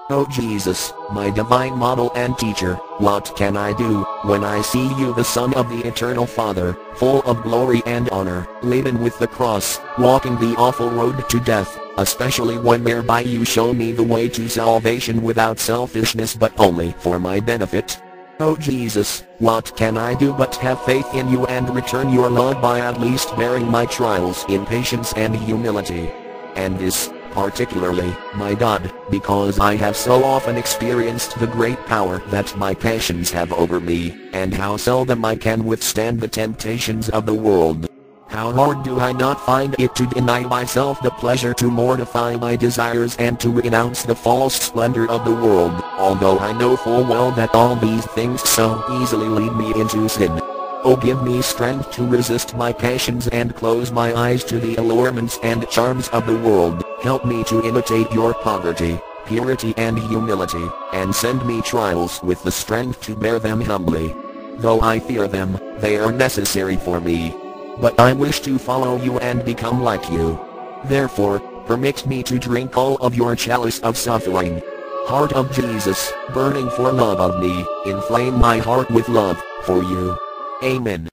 O Jesus, my divine model and teacher, what can I do, when I see you the Son of the Eternal Father, full of glory and honor, laden with the cross, walking the awful road to death, especially when thereby you show me the way to salvation without selfishness but only for my benefit? O Jesus, what can I do but have faith in you and return your love by at least bearing my trials in patience and humility? And this, particularly, my God, because I have so often experienced the great power that my passions have over me, and how seldom I can withstand the temptations of the world. How hard do I not find it to deny myself the pleasure to mortify my desires and to renounce the false splendor of the world, although I know full well that all these things so easily lead me into sin. Oh, give me strength to resist my passions and close my eyes to the allurements and charms of the world. Help me to imitate your poverty, purity and humility, and send me trials with the strength to bear them humbly. Though I fear them, they are necessary for me. But I wish to follow you and become like you. Therefore, permit me to drink all of your chalice of suffering. Heart of Jesus, burning for love of me, inflame my heart with love for you. Amen.